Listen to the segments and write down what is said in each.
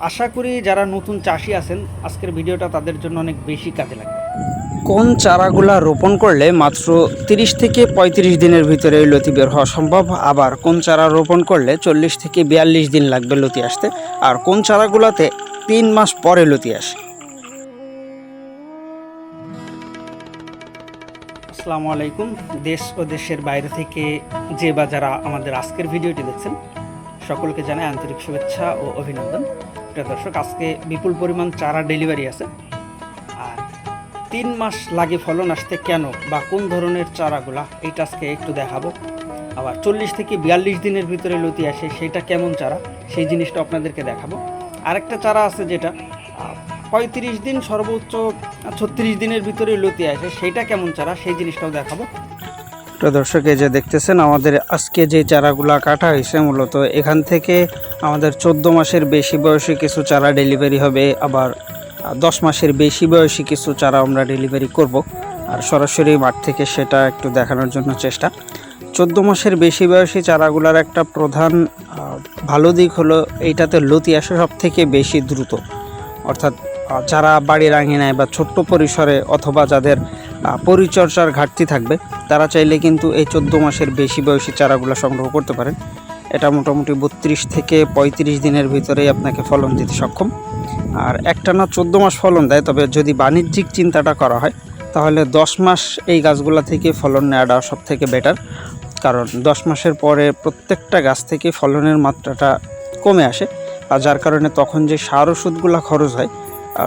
আশা করি যারা নতুন চাষি আছেন আজকের ভিডিওটা তাদের জন্য অনেক বেশি কাজে লাগবে। কোন চারাগুলা রোপণ করলে মাত্র 30 থেকে 35 দিনের ভিতরে লতি বের হওয়া সম্ভব, আবার কোন চারা রোপণ করলে 40 থেকে 42 দিন লাগবে লতি আসতে, আর কোন চারাগুলোতে 3 মাস পরে লতি আসে। আসসালামু আলাইকুম। দেশ ও দেশের বাইরে থেকে যে বা যারা আমাদের আজকের ভিডিওটি দেখছেন সকলকে জানাই আন্তরিক শুভেচ্ছা ও অভিনন্দন। প্রিয় দর্শক, আজকে বিপুল পরিমাণ চারা ডেলিভারি আছে, আর 3 মাস লাগে ফলন আসতে কেন বা কোন ধরনের চারাগুলা এইটা আজকে একটু দেখাবো। আবার 40 থেকে 42 দিনের ভিতরে লতি আসে, সেটা কেমন চারা সেই জিনিসটা আপনাদেরকে দেখাবো। আরেকটা চারা আছে যেটা 35 দিন সর্বোচ্চ 36 দিনের ভিতরে লতি আসে, সেইটা কেমন চারা সেই জিনিসটাও দেখাবো। তো দর্শক, এই যে দেখতেছেন আমাদের আজকে যে চারাগুলা কাটা হয়েছে, মূলত এখান থেকে আমাদের 14 মাসের বেশি বয়সী কিছু চারা ডেলিভারি হবে, আবার 10 মাসের বেশি বয়সী কিছু চারা আমরা ডেলিভারি করব। আর সরাসরি মাঠ থেকে সেটা একটু দেখানোর জন্য চেষ্টা। 14 মাসের বেশি বয়সী চারাগুলার একটা প্রধান ভালো দিক হলো এইটাতে লতি আসে সব থেকে বেশি দ্রুত। অর্থাৎ যারা বাড়ির আঙিনায় বা ছোট্ট পরিসরে অথবা যাদের পরিচর্যার ঘাটতি থাকবে তারা চাইলে কিন্তু এই 14 মাসের বেশি বয়সী চারাগুলো সংগ্রহ করতে পারেন। এটা মোটামুটি 32 থেকে 35 দিনের ভিতরেই আপনাকে ফলন দিতে সক্ষম। আর একটানা 14 মাস ফলন দেয়, তবে যদি বাণিজ্যিক চিন্তাটা করা হয় তাহলে 10 মাস এই গাছগুলো থেকে ফলন নেওয়াটা সব থেকে বেটার। কারণ 10 মাসের পরে প্রত্যেকটা গাছ থেকে ফলনের মাত্রাটা কমে আসে, আর যার কারণে তখন যে সার ওষুধগুলো খরচ হয়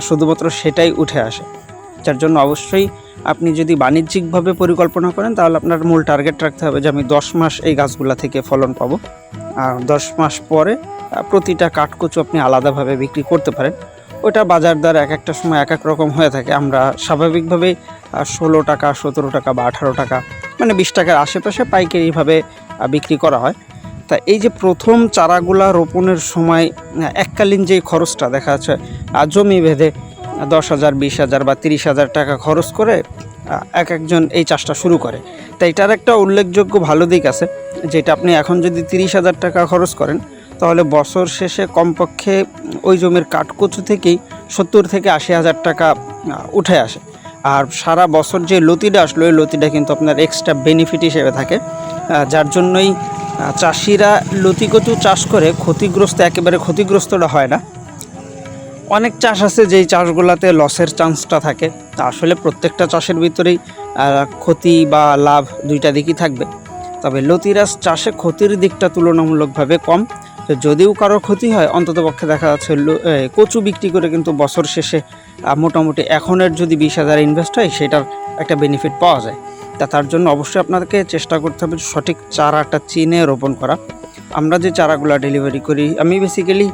শুধুমাত্র সেটাই উঠে আসে। যার জন্য অবশ্যই আপনি যদি বাণিজ্যিকভাবে পরিকল্পনা করেন তাহলে আপনার মূল টার্গেট রাখতে হবে যে আমি 10 মাস এই গাছগুলা থেকে ফলন পাবো। আর 10 মাস পরে প্রতিটা কাঠকুচো আপনি আলাদাভাবে বিক্রি করতে পারেন। ওটা বাজার দর এক একটা সময় এক এক রকম হয়ে থাকে। আমরা স্বাভাবিকভাবেই 16 টাকা, 17 টাকা বা 18 টাকা, মানে 20 টাকার আশেপাশে পাইকারিভাবে বিক্রি করা হয়। তা এই যে প্রথম চারাগুলা রোপণের সময় এককালীন যেই খরচটা দেখা যাচ্ছে জমি ভেদে 10,000, 20,000 বা 30,000 টাকা খরচ করে একজন এই চাষটা শুরু করে। তাই এটার একটা উল্লেখযোগ্য ভালো দিক আছে, যেটা আপনি এখন যদি 30,000 টাকা খরচ করেন তাহলে বছর শেষে কমপক্ষে ওই জমির কাঠকুচু থেকেই 70 থেকে 80,000 টাকা উঠে আসে। আর সারা বছর যে লতিটা আসলো ওই লতিটা কিন্তু আপনার এক্সট্রা বেনিফিট হিসেবে থাকে। যার জন্যই চাষিরা লতিকচু চাষ করে একেবারে ক্ষতিগ্রস্তটা হয় না। অনেক চাষ আছে যেই চাষগুলোতে লসের চান্সটা থাকে। তা আসলে প্রত্যেকটা চাষের ভিতরেই ক্ষতি বা লাভ দুইটা দিকই থাকবে, তবে লতিরাজ চাষে ক্ষতির দিকটা তুলনামূলকভাবে কম। তো যদিও কারো ক্ষতি হয়, অন্ততপক্ষে দেখা যাচ্ছে কচু বিক্রি করে কিন্তু বছর শেষে মোটামুটি এখনের যদি 20,000 ইনভেস্ট হয় সেটার একটা বেনিফিট পাওয়া যায়। তার জন্য অবশ্যই আপনাদেরকে চেষ্টা করতে হবে সঠিক চারাটা চিনে রোপণ করা। আমরা যে চারাগুলো ডেলিভারি করি, আমি বেসিক্যালি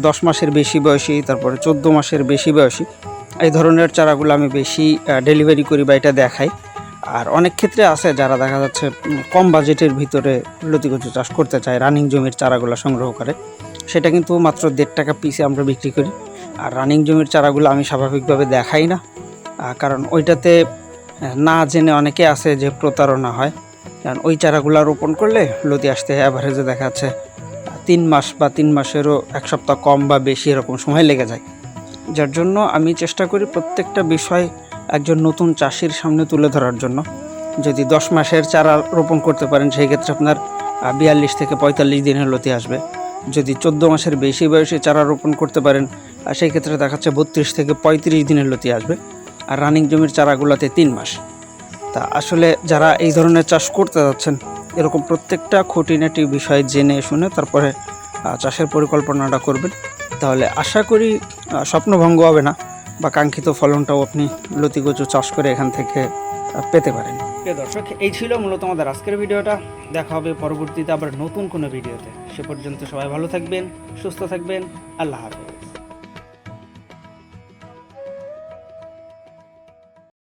10 মাসের বেশি বয়সী, তারপরে 14 মাসের বেশি বয়সী এই ধরনের চারাগুলো আমি বেশি ডেলিভারি করি বা এটা দেখাই। আর অনেক ক্ষেত্রে আছে যারা দেখা যাচ্ছে কম বাজেটের ভিতরে লতিকচু চাষ করতে চায়, রানিং জমির চারাগুলো সংগ্রহ করে, সেটা কিন্তু মাত্র 1.5 টাকা পিসে আমরা বিক্রি করি। আর রানিং জমির চারাগুলো আমি স্বাভাবিকভাবে দেখাই না, কারণ ওইটাতে না জেনে অনেকে আছে যে প্রতারণা হয়। কারণ ওই চারাগুলো রোপণ করলে লতি আসতে অ্যাভারেজে দেখা যাচ্ছে 3 মাস বা 3 মাসেরও 1 সপ্তাহ কম বা বেশি এরকম সময় লেগে যায়। যার জন্য আমি চেষ্টা করি প্রত্যেকটা বিষয় একজন নতুন চাষির সামনে তুলে ধরার জন্য। যদি 10 মাসের চারা রোপণ করতে পারেন সেই ক্ষেত্রে আপনার 42 থেকে 45 দিনের লতি আসবে। যদি 14 মাসের বেশি বয়সে চারা রোপণ করতে পারেন সেই ক্ষেত্রে দেখাচ্ছে 32 থেকে 35 দিনের লতি আসবে। আর রানিং জমির চারাগুলোতে 3 মাস। তা আসলে যারা এই ধরনের চাষ করতে যাচ্ছেন এরকম প্রত্যেকটা খুঁটিনাটি বিষয় জেনে শুনে তারপরে চাষের পরিকল্পনাটা করবেন, তাহলে আশা করি স্বপ্নভঙ্গ হবে না বা কাঙ্ক্ষিত ফলনটাও আপনি লতিকচু চাষ করে এখান থেকে পেতে পারেন। প্রিয় দর্শক, এই ছিল মূলত আমাদের আজকের ভিডিওটা। দেখা হবে পরবর্তীতে আবার নতুন কোনো ভিডিওতে। সে পর্যন্ত সবাই ভালো থাকবেন, সুস্থ থাকবেন। আল্লাহ হাফেজ।